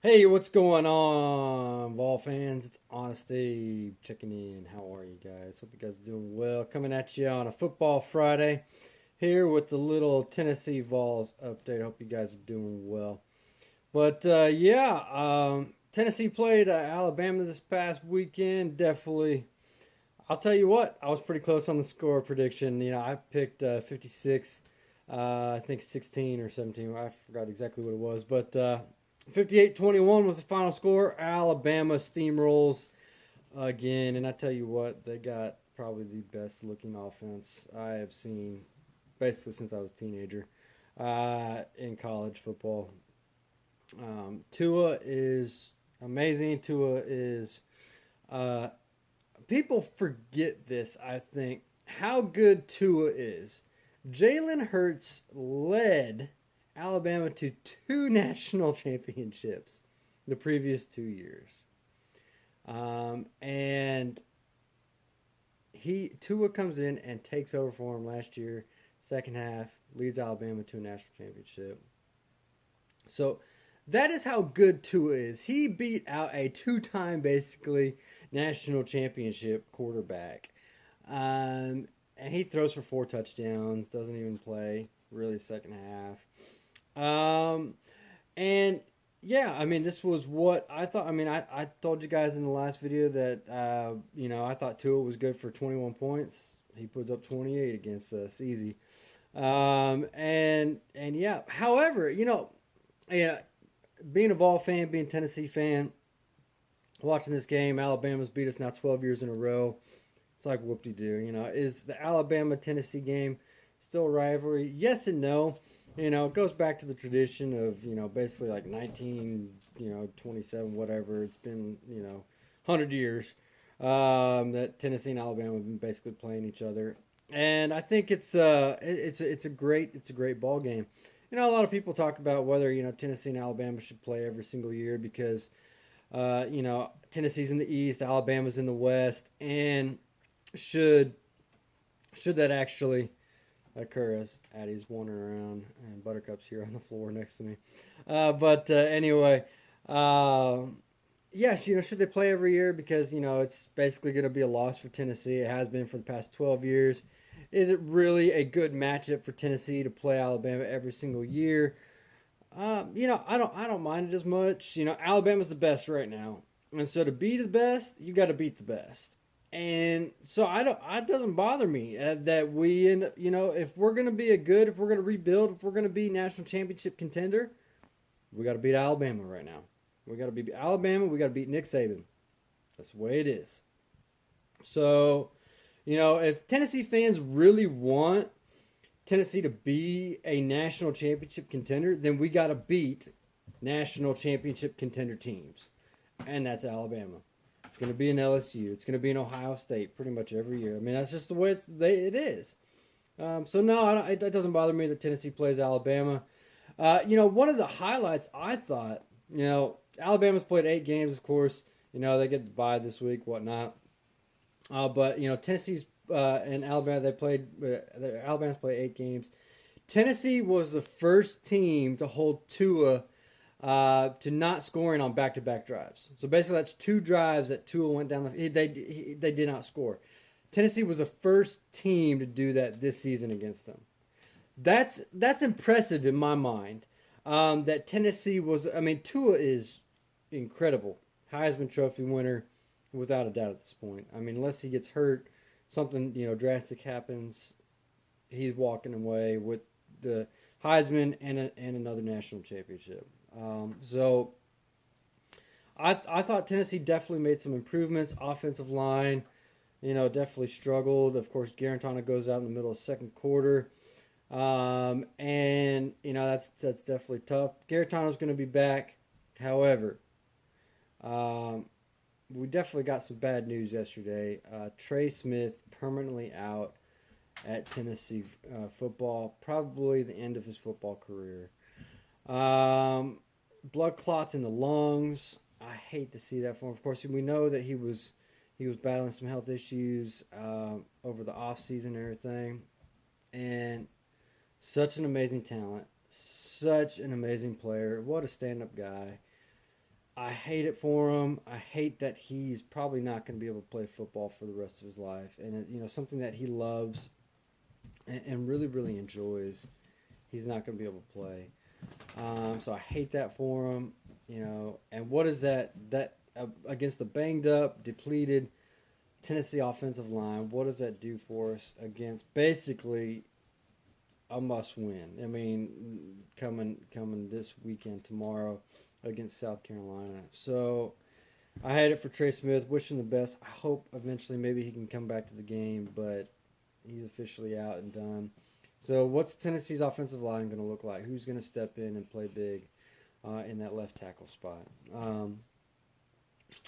Hey, what's going on, Vol fans? It's Honesty checking in. How are you guys? Hope you guys are doing well. Coming at you on a football Friday here with the little Tennessee Vols update. I hope you guys are doing well. Tennessee played Alabama this past weekend. Definitely, I'll tell you what, I was pretty close on the score prediction. I picked 56, I think 16 or 17. I forgot exactly what it was, but 58-21 was the final score. Alabama steamrolls again, and I tell you what, they got probably the best looking offense I have seen basically since I was a teenager in college football. Tua is amazing. Tua is uh, people forget this, I think, how good Tua is. Jalen Hurts led Alabama to two national championships the previous 2 years. And Tua comes in and takes over for him last year, second half, leads Alabama to a national championship. So that is how good Tua is. He beat out a two-time, basically, national championship quarterback. And he throws for 4 touchdowns, doesn't even play really second half. And yeah, I mean, this was what I thought. I mean, I told you guys in the last video that, I thought Tua was good for 21 points. He puts up 28 against us, easy. And yeah, however, yeah, being a Vol fan, being a Tennessee fan, watching this game, Alabama's beat us now 12 years in a row. It's like whoop de doo. Is the Alabama Tennessee game still a rivalry? Yes and no. It goes back to the tradition of basically like 19 27 whatever. It's been 100 years that Tennessee and Alabama have been basically playing each other, and I think it's a great ball game. A lot of people talk about whether Tennessee and Alabama should play every single year because Tennessee's in the East, Alabama's in the West, and should that actually occur as Addie's wandering around and Buttercup's here on the floor next to me. Anyway, yes, should they play every year because it's basically going to be a loss for Tennessee. It has been for the past 12 years. Is it really a good matchup for Tennessee to play Alabama every single year? I don't mind it as much. Alabama's the best right now, and so to be the best, you got to beat the best. And so it doesn't bother me that if we're gonna be if we're gonna rebuild, if we're gonna be national championship contender, we got to beat Alabama right now. We got to beat Alabama. We got to beat Nick Saban. That's the way it is. So, if Tennessee fans really want Tennessee to be a national championship contender, then we got to beat national championship contender teams, and that's Alabama. It's going to be an LSU. It's going to be an Ohio State pretty much every year. I mean, that's just the way it is. So no, it doesn't bother me that Tennessee plays Alabama. One of the highlights I thought, Alabama's played 8 games, of course. They get the bye this week, whatnot. But Tennessee's and Alabama, Alabama's played 8 games. Tennessee was the first team to hold Tua to not scoring on back-to-back drives. So basically, that's 2 drives that Tua went down the. They did not score. Tennessee was the first team to do that this season against them. That's impressive in my mind. That Tennessee was. I mean, Tua is incredible. Heisman Trophy winner, without a doubt at this point. I mean, unless he gets hurt, something drastic happens, he's walking away with the Heisman and another national championship. So I thought Tennessee definitely made some improvements. Offensive line, definitely struggled. Of course, Garantano goes out in the middle of the second quarter. And that's definitely tough. Garantano's going to be back. However, we definitely got some bad news yesterday. Trey Smith permanently out at Tennessee football, probably the end of his football career. Blood clots in the lungs. I hate to see that for him. Of course, we know that he was battling some health issues over the off season and everything. And such an amazing talent, such an amazing player. What a stand-up guy. I hate it for him. I hate that he's probably not going to be able to play football for the rest of his life, and something that he loves and really really enjoys. He's not going to be able to play. So I hate that for him. And what is that against the banged up, depleted Tennessee offensive line? What does that do for us against basically a must win? I mean, coming this weekend tomorrow against South Carolina. So I had it for Trey Smith. Wish him the best. I hope eventually maybe he can come back to the game, but he's officially out and done. So what's Tennessee's offensive line going to look like? Who's going to step in and play big in that left tackle spot?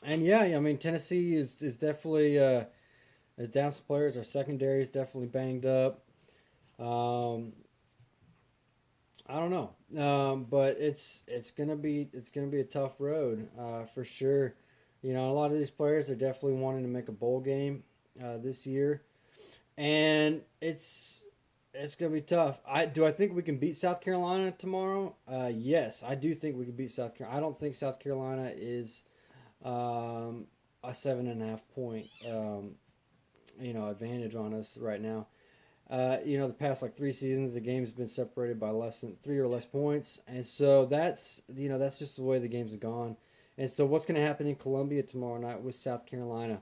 And yeah, I mean Tennessee is definitely is down some players. Our secondary is definitely banged up. I don't know, but it's gonna be a tough road for sure. A lot of these players are definitely wanting to make a bowl game this year, and it's gonna be tough. I think we can beat South Carolina tomorrow. Yes, I do think we can beat South Carolina. I don't think South Carolina is a 7.5 point advantage on us right now. The past like 3 seasons, the game's been separated by less than 3 or less points, and so that's just the way the games have gone. And so what's going to happen in Columbia tomorrow night with South Carolina?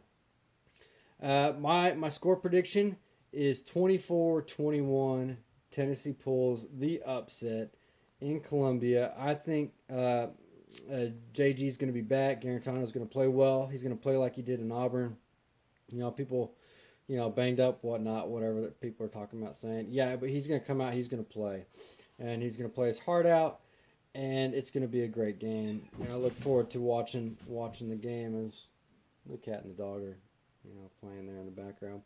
My score prediction is 24-21. Tennessee pulls the upset in Columbia. I think JG is going to be back. Garantano is going to play well. He's going to play like he did in Auburn. People, banged up, whatnot, whatever that people are talking about saying. Yeah, but he's going to come out. He's going to play. And he's going to play his heart out. And it's going to be a great game. And I look forward to watching the game as the cat and the dog are, playing there in the background.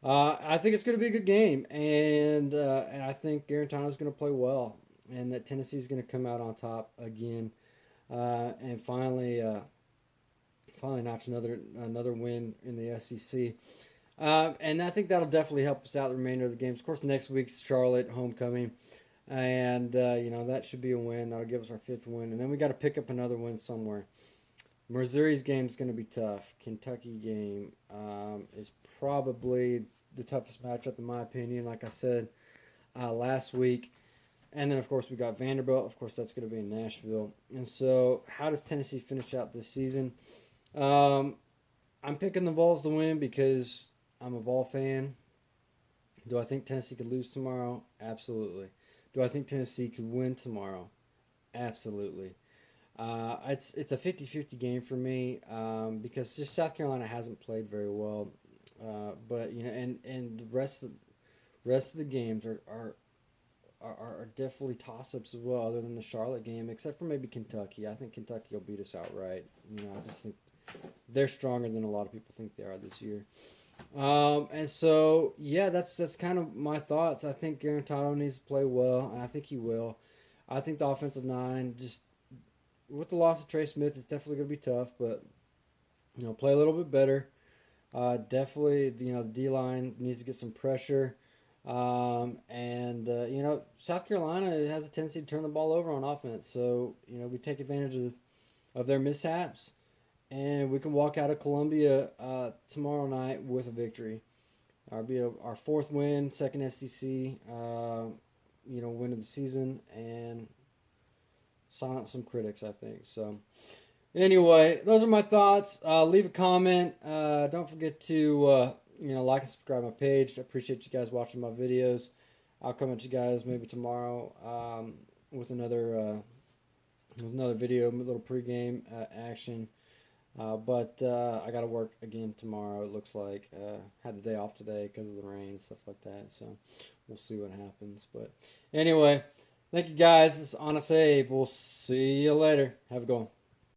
I think it's going to be a good game. And I think Garantano is going to play well. And that Tennessee is going to come out on top again. And finally notch another win in the SEC. And I think that'll definitely help us out the remainder of the games. Of course, next week's Charlotte homecoming. And, that should be a win. That'll give us our 5th win. And then we got to pick up another win somewhere. Missouri's game is going to be tough. Kentucky game is probably the toughest matchup in my opinion, like I said last week. And then, of course, we got Vanderbilt. Of course, that's going to be in Nashville. And so how does Tennessee finish out this season? I'm picking the Vols to win because I'm a Vol fan. Do I think Tennessee could lose tomorrow? Absolutely. Do I think Tennessee could win tomorrow? Absolutely. It's a 50-50 game for me because just South Carolina hasn't played very well. But and the rest of the games are definitely toss-ups as well, other than the Charlotte game, except for maybe Kentucky. I think Kentucky will beat us outright. I just think they're stronger than a lot of people think they are this year. And so, yeah, that's kind of my thoughts. I think Garantano needs to play well, and I think he will. I think the offensive line, just with the loss of Trey Smith, it's definitely going to be tough, but, play a little bit better. Definitely, the D-line needs to get some pressure. And South Carolina has a tendency to turn the ball over on offense. So, we take advantage of their mishaps. And we can walk out of Columbia tomorrow night with a victory. It'll be our 4th win, 2nd SEC, win of the season, and silence some critics, I think. So, anyway, those are my thoughts. Leave a comment. Don't forget to like and subscribe my page. I appreciate you guys watching my videos. I'll come at you guys maybe tomorrow with another video, a little pregame action. But I got to work again tomorrow, it looks like. Had the day off today because of the rain and stuff like that. So we'll see what happens. But anyway, thank you guys. This is Honest Abe. We'll see you later. Have a good one.